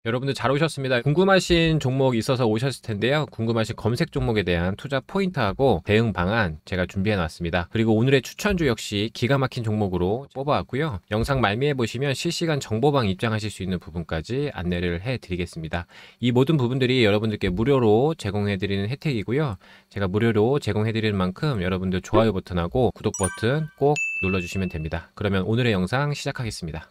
여러분들 잘 오셨습니다. 궁금하신 종목 있어서 오셨을 텐데요. 궁금하신 검색 종목에 대한 투자 포인트하고 대응 방안 제가 준비해 놨습니다. 그리고 오늘의 추천주 역시 기가 막힌 종목으로 뽑아왔고요. 영상 말미에 보시면 실시간 정보방 입장하실 수 있는 부분까지 안내를 해 드리겠습니다. 이 모든 부분들이 여러분들께 무료로 제공해 드리는 혜택이고요. 제가 무료로 제공해 드리는 만큼 여러분들 좋아요 버튼하고 구독 버튼 꼭 눌러주시면 됩니다. 그러면 오늘의 영상 시작하겠습니다.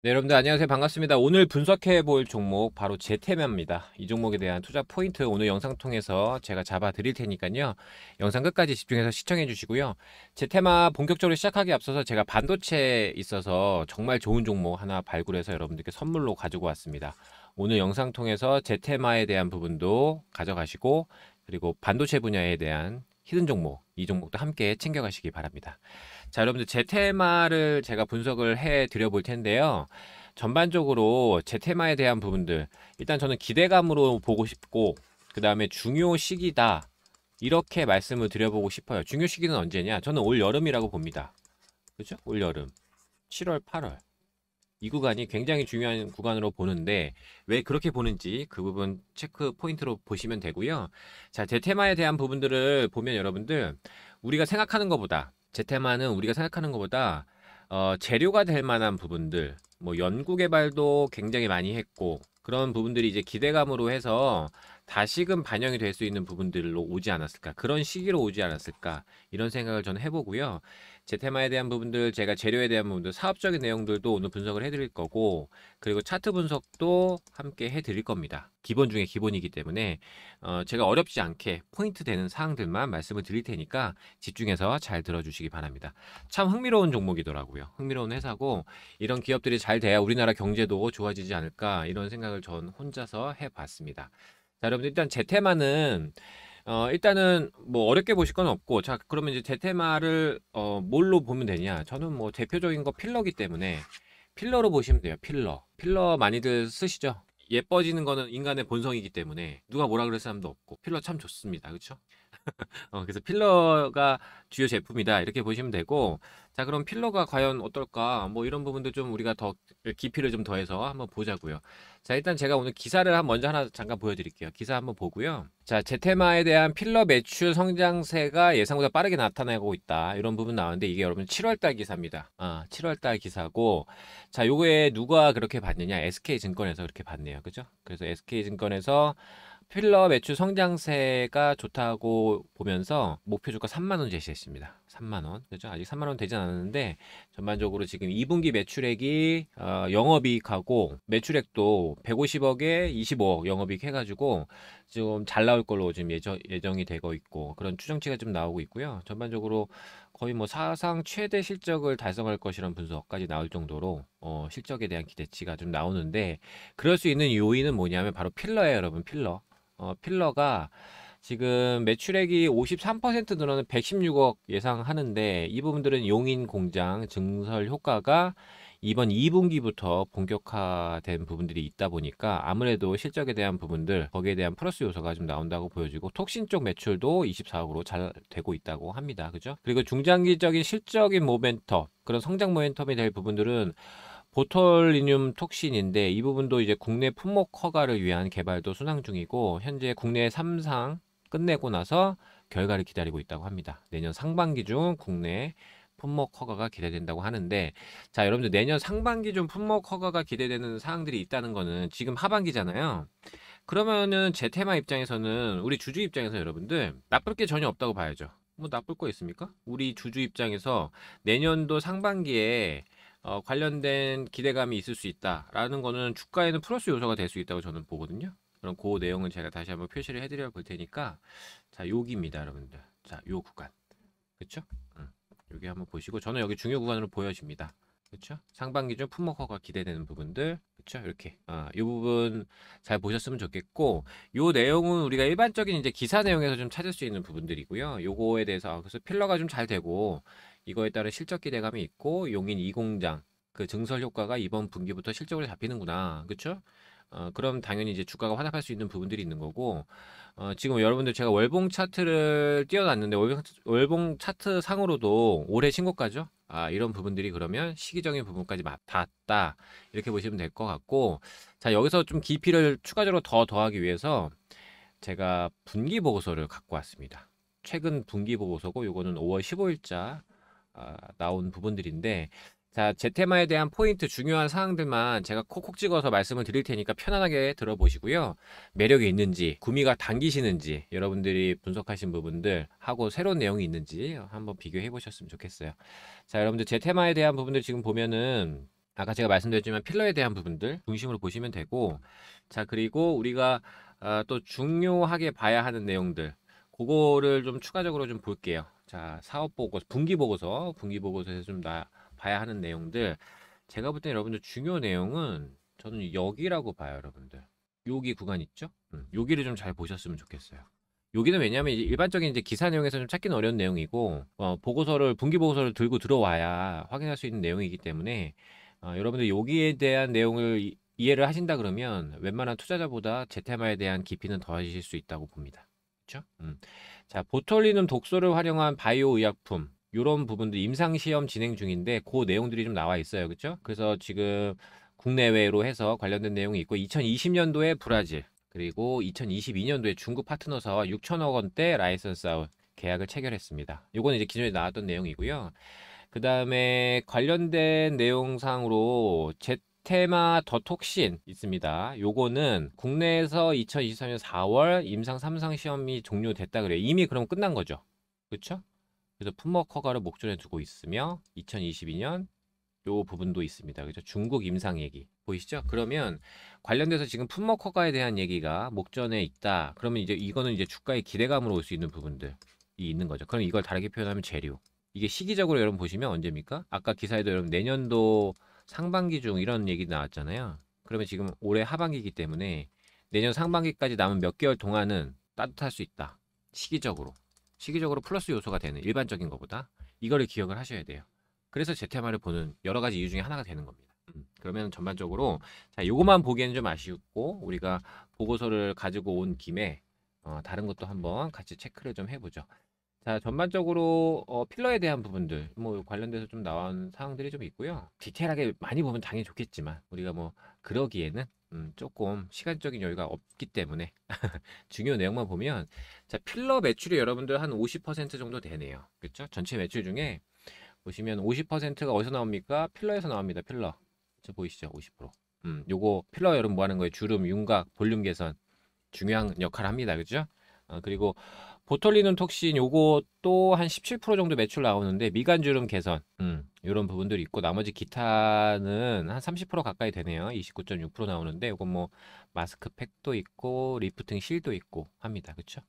네, 여러분들 안녕하세요. 반갑습니다. 오늘 분석해 볼 종목 바로 제테마입니다. 이 종목에 대한 투자 포인트 오늘 영상 통해서 제가 잡아 드릴 테니까요. 영상 끝까지 집중해서 시청해 주시고요. 제테마 본격적으로 시작하기 앞서서 제가 반도체에 있어서 정말 좋은 종목 하나 발굴해서 여러분들께 선물로 가지고 왔습니다. 오늘 영상 통해서 제테마에 대한 부분도 가져가시고 그리고 반도체 분야에 대한 히든 종목, 이 종목도 함께 챙겨가시기 바랍니다. 자, 여러분들 제테마를 제가 분석을 해 드려 볼 텐데요. 전반적으로 제테마에 대한 부분들, 일단 저는 기대감으로 보고 싶고, 그 다음에 중요 시기다, 이렇게 말씀을 드려보고 싶어요. 중요 시기는 언제냐? 저는 올 여름이라고 봅니다. 그죠? 올 여름 7월 8월 이 구간이 굉장히 중요한 구간으로 보는데, 왜 그렇게 보는지 그 부분 체크 포인트로 보시면 되고요. 자, 제테마에 대한 부분들을 보면 여러분들, 우리가 생각하는 것보다, 제테마는 우리가 생각하는 것보다 재료가 될 만한 부분들, 뭐 연구 개발도 굉장히 많이 했고, 그런 부분들이 이제 기대감으로 해서 다시금 반영이 될 수 있는 부분들로 오지 않았을까, 그런 시기로 오지 않았을까, 이런 생각을 저는 해보고요. 제 테마에 대한 부분들, 제가 재료에 대한 부분들, 사업적인 내용들도 오늘 분석을 해드릴 거고, 그리고 차트 분석도 함께 해드릴 겁니다. 기본 중에 기본이기 때문에 제가 어렵지 않게 포인트 되는 사항들만 말씀을 드릴 테니까 집중해서 잘 들어주시기 바랍니다. 참 흥미로운 종목이더라고요. 흥미로운 회사고, 이런 기업들이 잘 돼야 우리나라 경제도 좋아지지 않을까, 이런 생각을 전 혼자서 해봤습니다. 자, 여러분들 일단 제테마는 일단은 뭐 어렵게 보실 건 없고, 자, 그러면 이제 제테마를 뭘로 보면 되냐? 저는 뭐 대표적인 거 필러기 때문에 필러로 보시면 돼요. 필러 많이들 쓰시죠? 예뻐지는 거는 인간의 본성이기 때문에 누가 뭐라 그럴 사람도 없고, 필러 참 좋습니다. 그렇죠? 그래서 필러가 주요 제품이다, 이렇게 보시면 되고, 자, 그럼 필러가 과연 어떨까, 뭐 이런 부분도 좀 우리가 더 깊이를 좀 더해서 한번 보자고요. 자, 일단 제가 오늘 기사를 먼저 하나 잠깐 보여드릴게요. 기사 한번 보고요. 자, 제테마에 대한 필러 매출 성장세가 예상보다 빠르게 나타나고 있다, 이런 부분 나오는데, 이게 여러분 7월달 기사입니다. 7월달 기사고, 자, 요거에 누가 그렇게 봤느냐? SK증권에서 그렇게 봤네요. 그죠? 그래서 SK증권에서 필러 매출 성장세가 좋다고 보면서 목표 주가 3만 원 제시했습니다. 3만 원. 그죠? 아직 3만 원 되진 않았는데, 전반적으로 지금 2분기 매출액이 영업이익하고 매출액도 150억에 25억 영업이익 해가지고 좀 잘 나올 걸로 지금 예정이 되고 있고, 그런 추정치가 좀 나오고 있고요. 전반적으로 거의 뭐 사상 최대 실적을 달성할 것이라는 분석까지 나올 정도로 실적에 대한 기대치가 좀 나오는데, 그럴 수 있는 요인은 뭐냐면 바로 필러예요, 여러분. 필러가 지금 매출액이 53% 늘어는 116억 예상하는데, 이 부분들은 용인 공장 증설 효과가 이번 2분기부터 본격화된 부분들이 있다 보니까 아무래도 실적에 대한 부분들, 거기에 대한 플러스 요소가 좀 나온다고 보여지고, 톡신 쪽 매출도 24억으로 잘 되고 있다고 합니다. 그죠? 그리고 중장기적인 실적인 모멘텀, 그런 성장 모멘텀이 될 부분들은 보톨리듐 톡신인데, 이 부분도 이제 국내 품목 허가를 위한 개발도 순항 중이고, 현재 국내 3상 끝내고 나서 결과를 기다리고 있다고 합니다. 내년 상반기 중 국내 품목 허가가 기대된다고 하는데, 자, 여러분들 내년 상반기 중 품목 허가가 기대되는 사항들이 있다는 거는 지금 하반기잖아요. 그러면은 제 테마 입장에서는, 우리 주주 입장에서 여러분들 나쁠 게 전혀 없다고 봐야죠. 뭐 나쁠 거 있습니까? 우리 주주 입장에서 내년도 상반기에 관련된 기대감이 있을 수 있다라는 거는 주가에는 플러스 요소가 될 수 있다고 저는 보거든요. 그럼 그 내용은 제가 다시 한번 표시를 해드려 볼 테니까, 자, 여기입니다, 여러분들. 자, 요 구간. 그쵸? 여기 한번 보시고, 저는 여기 중요 구간으로 보여집니다. 그쵸? 상반기 중 품목허가 기대되는 부분들, 그쵸? 이렇게 이 부분 잘 보셨으면 좋겠고, 요 내용은 우리가 일반적인 이제 기사 내용에서 좀 찾을 수 있는 부분들이고요. 요거에 대해서 그래서 필러가 좀 잘 되고, 이거에 따른 실적 기대감이 있고, 용인 2공장 그 증설 효과가 이번 분기부터 실적으로 잡히는구나, 그쵸? 그럼 당연히 이제 주가가 환합할 수 있는 부분들이 있는 거고, 지금 여러분들 제가 월봉 차트를 띄워놨는데, 월봉 차트 상으로도 올해 신고가죠? 이런 부분들이 그러면 시기적인 부분까지 닿았다. 이렇게 보시면 될 것 같고, 자, 여기서 좀 깊이를 추가적으로 더하기 위해서 제가 분기 보고서를 갖고 왔습니다. 최근 분기 보고서고, 요거는 5월 15일자 나온 부분들인데, 자, 제 테마에 대한 포인트 중요한 사항들만 제가 콕콕 찍어서 말씀을 드릴 테니까 편안하게 들어보시고요. 매력이 있는지, 구미가 당기시는지, 여러분들이 분석하신 부분들 하고 새로운 내용이 있는지 한번 비교해 보셨으면 좋겠어요. 자, 여러분들 제 테마에 대한 부분들 지금 보면은 아까 제가 말씀드렸지만 필러에 대한 부분들 중심으로 보시면 되고, 자, 그리고 우리가 또 중요하게 봐야 하는 내용들, 그거를 좀 추가적으로 좀 볼게요. 자, 사업 보고서, 분기 보고서에서 좀 봐야 하는 내용들. 제가 볼 때 여러분들 중요 내용은 저는 여기라고 봐요, 여러분들. 여기 구간 있죠? 여기를 좀 잘 보셨으면 좋겠어요. 여기는 왜냐하면 일반적인 이제 기사 내용에서 좀 찾기는 어려운 내용이고, 분기 보고서를 들고 들어와야 확인할 수 있는 내용이기 때문에, 여러분들 여기에 대한 내용을 이해를 하신다 그러면 웬만한 투자자보다 제 테마에 대한 깊이는 더하실 수 있다고 봅니다. 그렇죠? 자, 보톨리눔 독소를 활용한 바이오 의약품 이런 부분들 임상 시험 진행 중인데 그 내용들이 좀 나와 있어요. 그렇죠? 그래서 지금 국내외로 해서 관련된 내용이 있고 2020년도에 브라질 그리고 2022년도에 중국 파트너사와 6천억 원대 라이선스 아웃 계약을 체결했습니다. 요거는 이제 기존에 나왔던 내용이고요. 그 다음에 관련된 내용상으로 제테마 더톡신 있습니다. 요거는 국내에서 2023년 4월 임상 3상 시험이 종료됐다 그래요. 이미 그럼 끝난 거죠. 그렇죠? 그래서 품목 허가를 목전에 두고 있으며 2022년 요 부분도 있습니다. 그죠? 중국 임상 얘기 보이시죠? 그러면 관련돼서 지금 품목 허가에 대한 얘기가 목전에 있다. 그러면 이제 이거는 이제 주가의 기대감으로 올 수 있는 부분들이 있는 거죠. 그럼 이걸 다르게 표현하면 재료. 이게 시기적으로 여러분 보시면 언제입니까? 아까 기사에도 여러분 내년도 상반기 중 이런 얘기 나왔잖아요. 그러면 지금 올해 하반기이기 때문에 내년 상반기까지 남은 몇 개월 동안은 따뜻할 수 있다. 시기적으로 플러스 요소가 되는 일반적인 것보다 이거를 기억을 하셔야 돼요. 그래서 제테마를 보는 여러 가지 이유 중에 하나가 되는 겁니다. 그러면 전반적으로 자, 요것만 보기에는 좀 아쉽고 우리가 보고서를 가지고 온 김에 다른 것도 한번 같이 체크를 좀 해보죠. 자, 전반적으로 필러에 대한 부분들 뭐 관련돼서 좀 나온 사항들이 좀 있고요. 디테일하게 많이 보면 당연히 좋겠지만 우리가 뭐 그러기에는 조금 시간적인 여유가 없기 때문에 중요 내용만 보면 자, 필러 매출이 여러분들 한 50% 정도 되네요. 그렇죠? 전체 매출 중에 보시면 50%가 어디서 나옵니까? 필러에서 나옵니다. 필러. 저 보이시죠? 50%. 요거 필러 여러분 뭐 하는 거예요? 주름, 윤곽, 볼륨 개선 중요한 역할을 합니다. 그죠? 그리고 보톨리눔 톡신 요것도 한 17% 정도 매출 나오는데 미간 주름 개선 이런 부분들이 있고 나머지 기타는 한 30% 가까이 되네요. 29.6% 나오는데 요건 뭐 마스크팩도 있고 리프팅 실도 있고 합니다. 그쵸?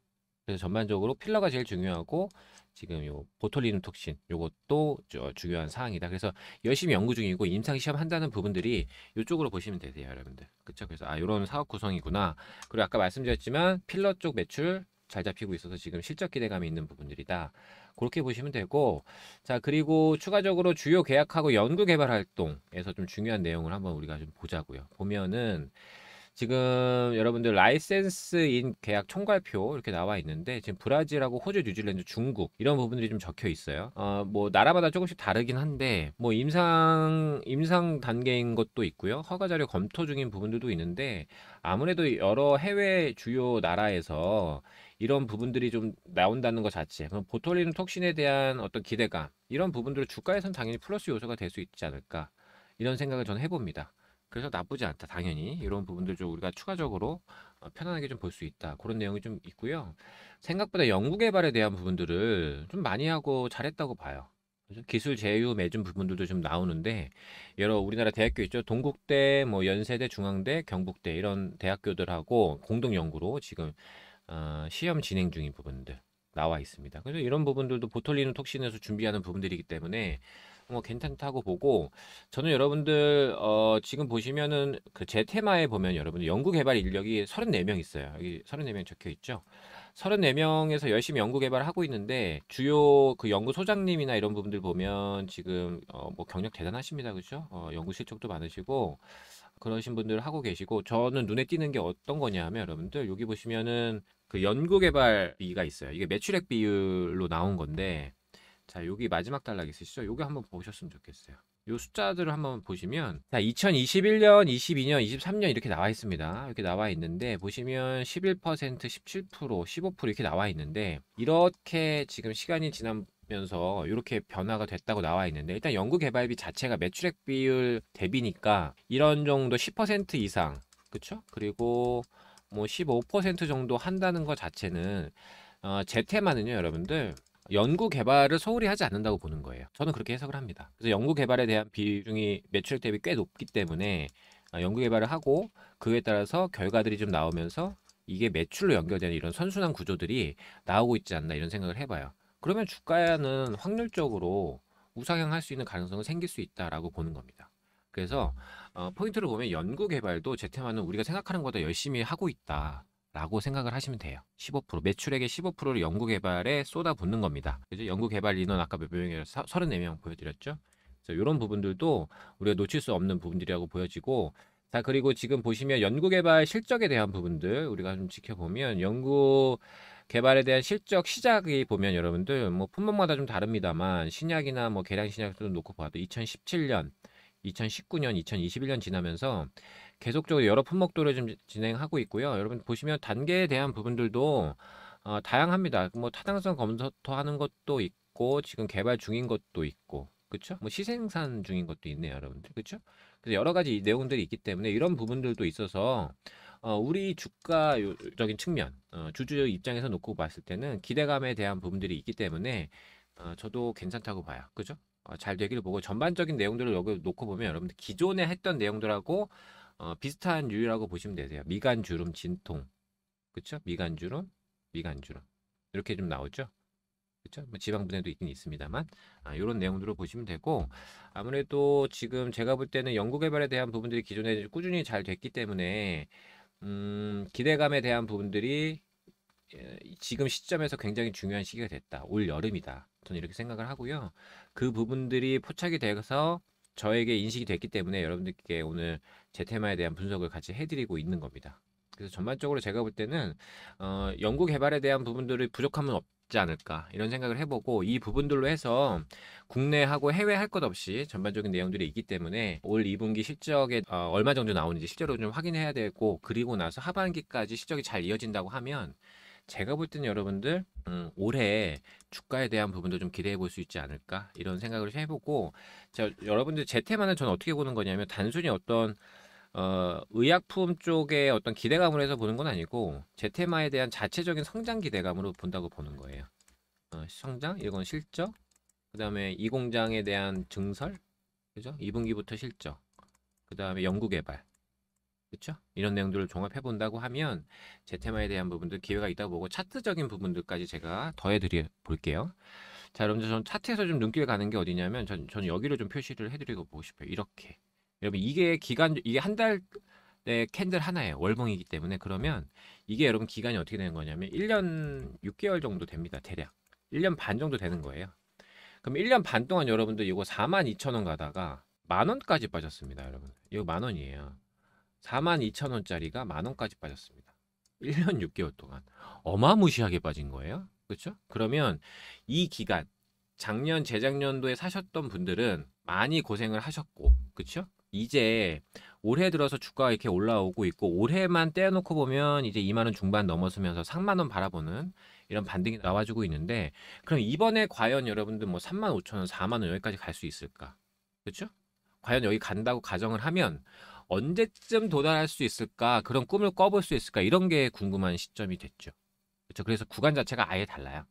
그래서 전반적으로 필러가 제일 중요하고 지금 요 보톨리눔 톡신 요것도 중요한 사항이다. 그래서 열심히 연구 중이고 임상 시험 한다는 부분들이 이쪽으로 보시면 되세요, 여러분들. 그쵸? 그래서 요런 사업 구성이구나. 그리고 아까 말씀드렸지만 필러 쪽 매출 잘 잡히고 있어서 지금 실적 기대감이 있는 부분들이다. 그렇게 보시면 되고, 자, 그리고 추가적으로 주요 계약하고 연구 개발 활동에서 좀 중요한 내용을 한번 우리가 좀 보자고요. 보면은 지금 여러분들 라이센스인 계약 총괄표 이렇게 나와 있는데 지금 브라질하고 호주, 뉴질랜드, 중국 이런 부분들이 좀 적혀 있어요. 뭐 나라마다 조금씩 다르긴 한데 뭐 임상 단계인 것도 있고요. 허가 자료 검토 중인 부분들도 있는데 아무래도 여러 해외 주요 나라에서 이런 부분들이 좀 나온다는 것 자체, 그럼 보톨리눔 톡신에 대한 어떤 기대감 이런 부분들을 주가에선 당연히 플러스 요소가 될 수 있지 않을까 이런 생각을 저는 해봅니다. 그래서 나쁘지 않다. 당연히 이런 부분들 좀 우리가 추가적으로 편안하게 좀 볼 수 있다. 그런 내용이 좀 있고요. 생각보다 연구 개발에 대한 부분들을 좀 많이 하고 잘했다고 봐요. 그래서 기술 제휴 맺은 부분들도 좀 나오는데 여러 우리나라 대학교 있죠. 동국대, 뭐 연세대, 중앙대, 경북대 이런 대학교들하고 공동 연구로 지금 시험 진행 중인 부분들 나와 있습니다. 그래서 이런 부분들도 보톨리눔 톡신에서 준비하는 부분들이기 때문에 뭐 괜찮다고 보고 저는 여러분들 지금 보시면은 그 제 테마에 보면 여러분들 연구 개발 인력이 34명 있어요. 여기 34명 적혀 있죠. 34명에서 열심히 연구 개발을 하고 있는데 주요 그 연구 소장님이나 이런 부분들 보면 지금 뭐 경력 대단하십니다. 그죠? 연구 실적도 많으시고 그러신 분들 하고 계시고, 저는 눈에 띄는 게 어떤 거냐면 여러분들 여기 보시면은 그 연구개발비가 있어요. 이게 매출액 비율로 나온 건데, 자 여기 마지막 단락 있으시죠? 여기 한번 보셨으면 좋겠어요. 요 숫자들을 한번 보시면, 자 2021년, 22년, 23년 이렇게 나와 있습니다. 이렇게 나와 있는데 보시면 11%, 17%, 15% 이렇게 나와 있는데, 이렇게 지금 시간이 지나면서 이렇게 변화가 됐다고 나와 있는데, 일단 연구개발비 자체가 매출액 비율 대비니까 이런 정도 10% 이상, 그쵸? 그리고 뭐 15% 정도 한다는 것 자체는 제 테마는요 여러분들 연구 개발을 소홀히 하지 않는다고 보는 거예요. 저는 그렇게 해석을 합니다. 그래서 연구 개발에 대한 비중이 매출액 대비 꽤 높기 때문에 연구 개발을 하고 그에 따라서 결과들이 좀 나오면서 이게 매출로 연결되는 이런 선순환 구조들이 나오고 있지 않나 이런 생각을 해봐요. 그러면 주가는 확률적으로 우상향할 수 있는 가능성은 생길 수 있다라고 보는 겁니다. 그래서 포인트를 보면 연구 개발도 제 테마는 우리가 생각하는 것보다 열심히 하고 있다 라고 생각을 하시면 돼요. 15% 매출액의 15%를 연구개발에 쏟아붓는 겁니다. 그죠? 연구개발 인원 아까 몇 명이라고 34명 보여드렸죠. 그래서 이런 부분들도 우리가 놓칠 수 없는 부분들이라고 보여지고, 자 그리고 지금 보시면 연구개발 실적에 대한 부분들 우리가 좀 지켜보면, 연구개발에 대한 실적 시작이 보면 여러분들 뭐 품목마다 좀 다릅니다만 신약이나 뭐 계량 신약도 놓고 봐도 2017년 2019년, 2021년 지나면서 계속적으로 여러 품목도를 좀 진행하고 있고요. 여러분 보시면 단계에 대한 부분들도 다양합니다. 뭐 타당성 검토하는 것도 있고 지금 개발 중인 것도 있고, 그렇죠? 뭐 시생산 중인 것도 있네요, 여러분들, 그렇죠? 그래서 여러 가지 내용들이 있기 때문에 이런 부분들도 있어서 우리 주가적인 측면, 주주 입장에서 놓고 봤을 때는 기대감에 대한 부분들이 있기 때문에 저도 괜찮다고 봐요, 그죠? 잘 되기를 보고, 전반적인 내용들을 여기 놓고 보면 여러분들 기존에 했던 내용들하고 비슷한 유의라고 보시면 되세요. 미간 주름 진통, 그쵸? 미간 주름, 미간 주름 이렇게 좀 나오죠. 그쵸? 뭐 지방 분해도 있긴 있습니다만 이런 내용들을 보시면 되고, 아무래도 지금 제가 볼 때는 연구 개발에 대한 부분들이 기존에 꾸준히 잘 됐기 때문에 기대감에 대한 부분들이 지금 시점에서 굉장히 중요한 시기가 됐다. 올 여름이다. 저는 이렇게 생각을 하고요. 그 부분들이 포착이 돼서 저에게 인식이 됐기 때문에 여러분들께 오늘 제 테마에 대한 분석을 같이 해드리고 있는 겁니다. 그래서 전반적으로 제가 볼 때는 연구 개발에 대한 부분들이 부족함은 없지 않을까 이런 생각을 해보고, 이 부분들로 해서 국내하고 해외 할 것 없이 전반적인 내용들이 있기 때문에 올 2분기 실적에 얼마 정도 나오는지 실제로 좀 확인해야 되고, 그리고 나서 하반기까지 실적이 잘 이어진다고 하면 제가 볼 때는 여러분들 올해 주가에 대한 부분도 좀 기대해 볼 수 있지 않을까 이런 생각을 해보고, 여러분들 제 테마는 저는 어떻게 보는 거냐면 단순히 어떤 의약품 쪽에 어떤 기대감으로 해서 보는 건 아니고 제 테마에 대한 자체적인 성장 기대감으로 본다고 보는 거예요. 성장, 이건 실적, 그 다음에 이 공장에 대한 증설, 그죠? 2분기부터 실적, 그 다음에 연구개발, 그렇죠? 이런 내용들을 종합해 본다고 하면 제 테마에 대한 부분들 기회가 있다고 보고, 차트적인 부분들까지 제가 더해 드려 볼게요. 자, 여러분들 전 차트에서 좀 눈길 가는 게 어디냐면 저는 여기를 좀 표시를 해드리고 보고 싶어요. 이렇게. 여러분 이게 한 달의 캔들 하나예요. 월봉이기 때문에. 그러면 이게 여러분 기간이 어떻게 되는 거냐면 1년 6개월 정도 됩니다. 대략 1년 반 정도 되는 거예요. 그럼 1년 반 동안 여러분들 이거 42,000원 가다가 만원까지 빠졌습니다. 여러분 이거 만원이에요. 42,000원짜리가 만원까지 빠졌습니다. 1년 6개월 동안 어마무시하게 빠진 거예요. 그렇죠? 그러면 이 기간, 작년 재작년도에 사셨던 분들은 많이 고생을 하셨고, 그렇죠? 이제 올해 들어서 주가가 이렇게 올라오고 있고, 올해만 떼어놓고 보면 이제 2만원 중반 넘어서면서 3만원 바라보는 이런 반등이 나와주고 있는데, 그럼 이번에 과연 여러분들 뭐 35,000원, 4만원 여기까지 갈 수 있을까? 그렇죠? 과연 여기 간다고 가정을 하면 언제쯤 도달할 수 있을까? 그런 꿈을 꿔볼 수 있을까? 이런 게 궁금한 시점이 됐죠. 그렇죠? 그래서 구간 자체가 아예 달라요.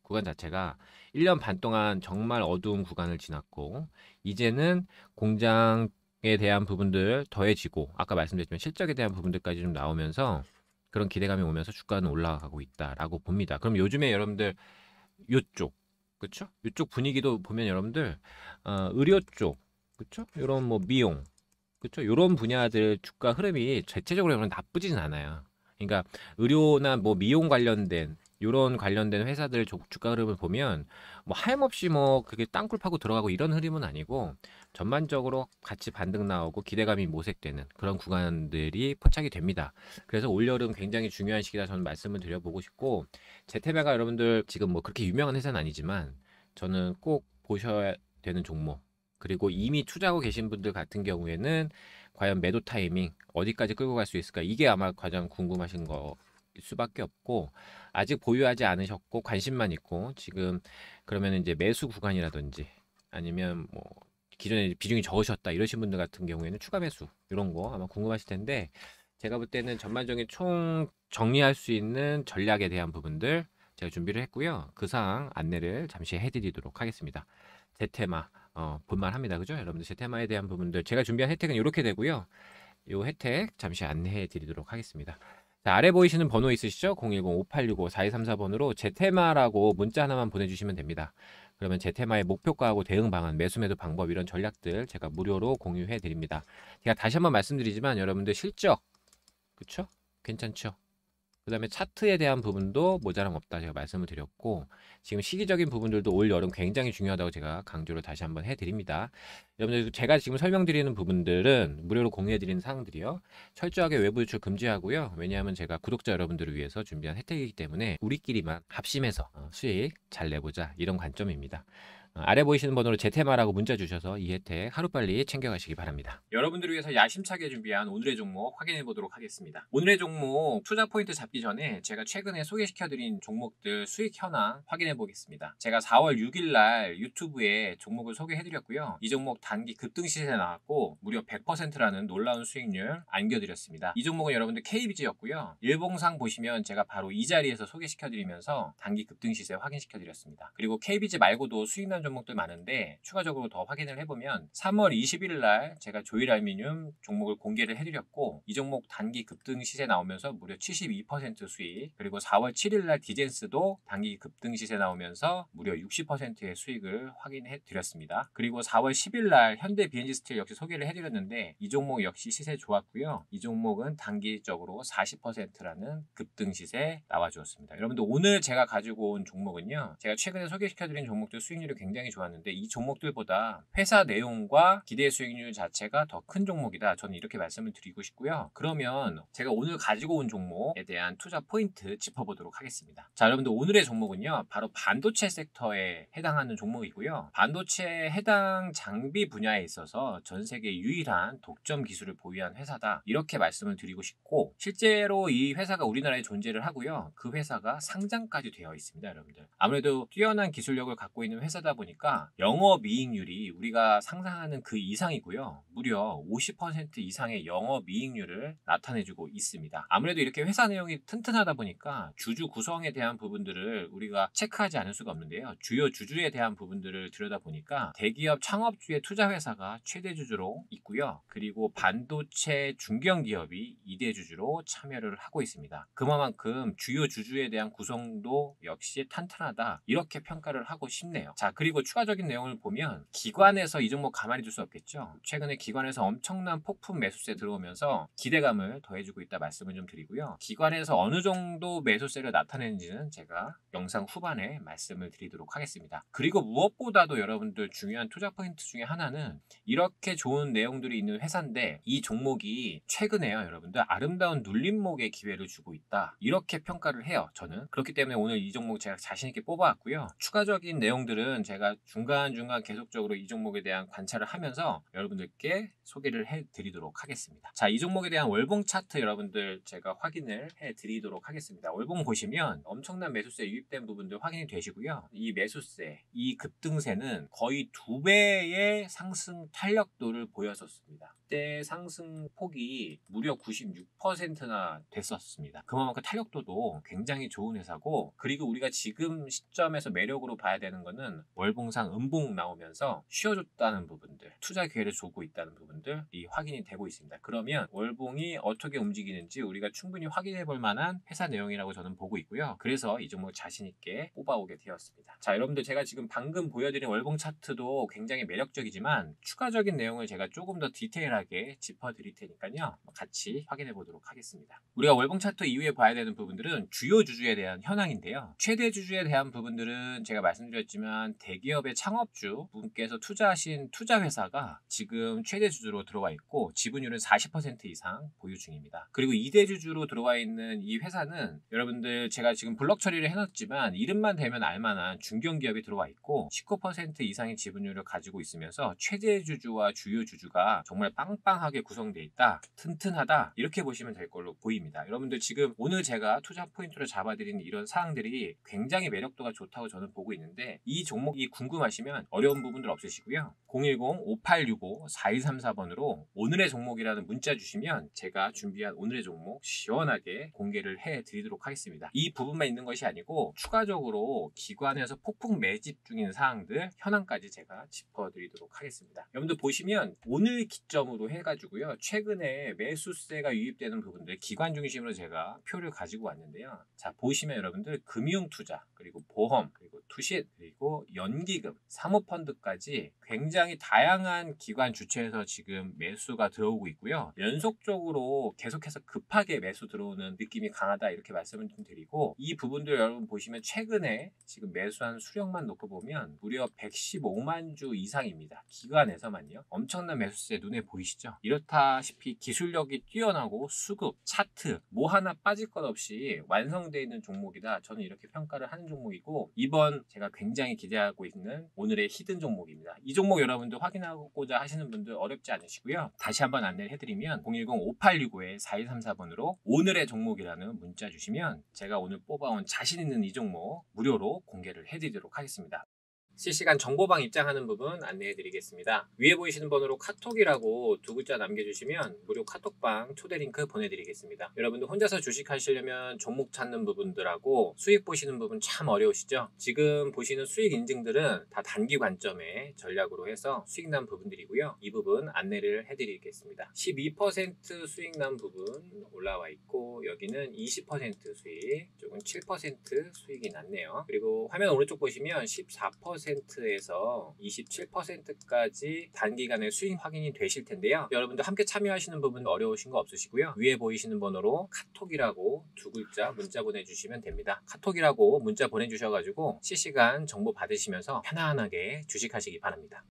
구간 자체가 1년 반 동안 정말 어두운 구간을 지났고, 이제는 공장에 대한 부분들 더해지고, 아까 말씀드렸지만 실적에 대한 부분들까지 좀 나오면서 그런 기대감이 오면서 주가는 올라가고 있다라고 봅니다. 그럼 요즘에 여러분들 요쪽, 그렇죠? 요쪽 분위기도 보면 여러분들 의료 쪽, 그렇죠? 이런 뭐 미용, 그렇죠? 이런 분야들 주가 흐름이 대체적으로 나쁘진 않아요. 그러니까 의료나 뭐 미용 관련된 요런 관련된 회사들 주가 흐름을 보면 뭐 하염없이 뭐 그게 땅굴 파고 들어가고 이런 흐름은 아니고 전반적으로 같이 반등 나오고 기대감이 모색되는 그런 구간들이 포착이 됩니다. 그래서 올여름 굉장히 중요한 시기다 저는 말씀을 드려보고 싶고, 제테마가 여러분들 지금 뭐 그렇게 유명한 회사는 아니지만 저는 꼭 보셔야 되는 종목, 그리고 이미 투자하고 계신 분들 같은 경우에는 과연 매도 타이밍 어디까지 끌고 갈 수 있을까, 이게 아마 가장 궁금하신 거 수밖에 없고, 아직 보유하지 않으셨고 관심만 있고 지금 그러면 이제 매수 구간이라든지 아니면 뭐 기존에 비중이 적으셨다 이러신 분들 같은 경우에는 추가 매수 이런 거 아마 궁금하실 텐데, 제가 볼 때는 전반적인 총 정리할 수 있는 전략에 대한 부분들 제가 준비를 했고요. 그 사항 안내를 잠시 해드리도록 하겠습니다. 제테마 볼만합니다, 그죠? 여러분들 제테마에 대한 부분들 제가 준비한 혜택은 이렇게 되고요. 이 혜택 잠시 안내해 드리도록 하겠습니다. 자, 아래 보이시는 번호 있으시죠? 010-5865-4234번으로 제테마라고 문자 하나만 보내주시면 됩니다. 그러면 제테마의 목표가하고 대응 방안, 매수 매도 방법 이런 전략들 제가 무료로 공유해 드립니다. 제가 다시 한번 말씀드리지만 여러분들 실적, 그쵸? 괜찮죠? 그 다음에 차트에 대한 부분도 모자람 없다 제가 말씀을 드렸고, 지금 시기적인 부분들도 올 여름 굉장히 중요하다고 제가 강조를 다시 한번 해드립니다. 여러분들 제가 지금 설명드리는 부분들은 무료로 공유해드리는 사항들이요, 철저하게 외부 유출 금지하고요. 왜냐하면 제가 구독자 여러분들을 위해서 준비한 혜택이기 때문에 우리끼리만 합심해서 수익 잘 내보자 이런 관점입니다. 아래 보이시는 번호로 제테마라고 문자 주셔서 이 혜택 하루빨리 챙겨가시기 바랍니다. 여러분들을 위해서 야심차게 준비한 오늘의 종목 확인해 보도록 하겠습니다. 오늘의 종목 투자 포인트 잡기 전에 제가 최근에 소개시켜드린 종목들 수익 현황 확인해 보겠습니다. 제가 4월 6일 날 유튜브에 종목을 소개해드렸고요. 이 종목 단기 급등 시세에 나왔고 무려 100%라는 놀라운 수익률 안겨드렸습니다. 이 종목은 여러분들 KBG였고요. 일봉상 보시면 제가 바로 이 자리에서 소개시켜드리면서 단기 급등 시세 확인시켜드렸습니다. 그리고 KBG 말고도 수익 난 종목들 많은데 추가적으로 더 확인을 해보면 3월 20일 날 제가 조일알미늄 종목을 공개를 해드렸고, 이 종목 단기 급등 시세 나오면서 무려 72% 수익, 그리고 4월 7일 날 디젠스도 단기 급등 시세 나오면서 무려 60%의 수익을 확인해 드렸습니다. 그리고 4월 10일 날 현대 BNG 스틸 역시 소개를 해드렸는데 이 종목 역시 시세 좋았고요. 이 종목은 단기적으로 40%라는 급등 시세 나와주었습니다. 여러분들 오늘 제가 가지고 온 종목은요, 제가 최근에 소개시켜드린 종목들 수익률이 굉장히 좋았는데 이 종목들보다 회사 내용과 기대 수익률 자체가 더 큰 종목이다, 저는 이렇게 말씀을 드리고 싶고요. 그러면 제가 오늘 가지고 온 종목에 대한 투자 포인트 짚어보도록 하겠습니다. 자, 여러분들 오늘의 종목은요 바로 반도체 섹터에 해당하는 종목이고요. 반도체 해당 장비 분야에 있어서 전 세계 유일한 독점 기술을 보유한 회사다, 이렇게 말씀을 드리고 싶고, 실제로 이 회사가 우리나라에 존재를 하고요. 그 회사가 상장까지 되어 있습니다. 여러분들 아무래도 뛰어난 기술력을 갖고 있는 회사다 보니까 영업이익률이 우리가 상상하는 그 이상이고요. 무려 50% 이상의 영업이익률을 나타내주고 있습니다. 아무래도 이렇게 회사 내용이 튼튼하다 보니까 주주 구성에 대한 부분들을 우리가 체크하지 않을 수가 없는데요. 주요 주주에 대한 부분들을 들여다보니까 대기업 창업주의 투자회사가 최대 주주로 있고요. 그리고 반도체 중견기업이 2대 주주로 참여를 하고 있습니다. 그만큼 주요 주주에 대한 구성도 역시 탄탄하다, 이렇게 평가를 하고 싶네요. 자, 그리고 추가적인 내용을 보면 기관에서 이 종목 가만히 둘 수 없겠죠. 최근에 기관에서 엄청난 폭풍 매수세 들어오면서 기대감을 더해주고 있다 말씀을 좀 드리고요. 기관에서 어느 정도 매수세를 나타내는지는 제가 영상 후반에 말씀을 드리도록 하겠습니다. 그리고 무엇보다도 여러분들 중요한 투자 포인트 중에 하나는 이렇게 좋은 내용들이 있는 회사인데 이 종목이 최근에요 여러분들 아름다운 눌림목의 기회를 주고 있다, 이렇게 평가를 해요 저는. 그렇기 때문에 오늘 이 종목 제가 자신있게 뽑아왔고요. 추가적인 내용들은 제가 중간중간 계속적으로 이 종목에 대한 관찰을 하면서 여러분들께 소개를 해드리도록 하겠습니다. 자, 이 종목에 대한 월봉 차트 여러분들 제가 확인을 해드리도록 하겠습니다. 월봉 보시면 엄청난 매수세 유입된 부분들 확인이 되시고요. 이 매수세, 이 급등세는 거의 2배의 상승 탄력도를 보였었습니다. 그때 상승 폭이 무려 96%나 됐었습니다. 그만큼 탄력도도 굉장히 좋은 회사고, 그리고 우리가 지금 시점에서 매력으로 봐야 되는 거는 월봉상 음봉 나오면서 쉬어줬다는 부분들, 투자 기회를 주고 있다는 부분들이 확인이 되고 있습니다. 그러면 월봉이 어떻게 움직이는지 우리가 충분히 확인해 볼 만한 회사 내용이라고 저는 보고 있고요. 그래서 이 종목 자신 있게 뽑아오게 되었습니다. 자, 여러분들 제가 지금 방금 보여드린 월봉 차트도 굉장히 매력적이지만 추가적인 내용을 제가 조금 더 디테일하게 짚어드릴 테니까요. 같이 확인해 보도록 하겠습니다. 우리가 월봉 차트 이후에 봐야 되는 부분들은 주요 주주에 대한 현황인데요. 최대 주주에 대한 부분들은 제가 말씀드렸지만 대기업의 창업주 분께서 투자하신 투자회사가 지금 최대 주주로 들어와 있고 지분율은 40% 이상 보유 중입니다. 그리고 2대 주주로 들어와 있는 이 회사는 여러분들 제가 지금 블럭 처리를 해놨지만 이름만 대면 알만한 중견기업이 들어와 있고 19% 이상의 지분율을 가지고 있으면서 최대 주주와 주요 주주가 정말 빵빵하게 구성되어 있다, 튼튼하다, 이렇게 보시면 될 걸로 보입니다. 여러분들 지금 오늘 제가 투자 포인트로 잡아드리는 이런 사항들이 굉장히 매력도가 좋다고 저는 보고 있는데 이 종목이 궁금하시면 어려운 부분들 없으시고요. 010-5865-4134번으로 오늘의 종목이라는 문자 주시면 제가 준비한 오늘의 종목 시원하게 공개를 해드리도록 하겠습니다. 이 부분만 있는 것이 아니고 추가적으로 기관에서 폭풍 매집 중인 사항들 현황까지 제가 짚어드리도록 하겠습니다. 여러분들 보시면 오늘 기점으로 해가지고요, 최근에 매수세가 유입되는 부분들 기관 중심으로 제가 표를 가지고 왔는데요. 자, 보시면 여러분들 금융투자, 그리고 보험, 그리고 투신, 그리고 연기금, 사모펀드까지 굉장히 다양한 기관 주체에서 지금 매수가 들어오고 있고요. 연속적으로 계속해서 급하게 매수 들어오는 느낌이 강하다, 이렇게 말씀을 좀 드리고, 이 부분들 여러분 보시면 최근에 지금 매수한 수량만 놓고 보면 무려 115만 주 이상입니다. 기관에서만요. 엄청난 매수세 눈에 보이시죠? 이렇다시피 기술력이 뛰어나고 수급, 차트 뭐 하나 빠질 것 없이 완성되어 있는 종목이다, 저는 이렇게 평가를 하는 종목이고, 이번 제가 굉장히 기대하고 있는 오늘의 히든 종목입니다. 이 종목 여러분들 확인하고자 하시는 분들 어렵지 않으시고요. 다시 한번 안내를 해드리면 010-5865-4134번으로 오늘의 종목이라는 문자 주시면 제가 오늘 뽑아온 자신 있는 이 종목 무료로 공개를 해드리도록 하겠습니다. 실시간 정보방 입장하는 부분 안내해 드리겠습니다. 위에 보이시는 번호로 카톡이라고 두 글자 남겨주시면 무료 카톡방 초대 링크 보내드리겠습니다. 여러분들 혼자서 주식하시려면 종목 찾는 부분들하고 수익 보시는 부분 참 어려우시죠? 지금 보시는 수익 인증들은 다 단기 관점의 전략으로 해서 수익 난 부분들이고요. 이 부분 안내를 해드리겠습니다. 12% 수익 난 부분 올라와 있고, 여기는 20% 수익, 이쪽은 7% 수익이 났네요. 그리고 화면 오른쪽 보시면 14%에서 27%까지 단기간에 수익 확인이 되실 텐데요. 여러분들 함께 참여하시는 부분 어려우신 거 없으시고요. 위에 보이시는 번호로 카톡이라고 두 글자 문자 보내주시면 됩니다. 카톡이라고 문자 보내주셔가지고 실시간 정보 받으시면서 편안하게 주식하시기 바랍니다.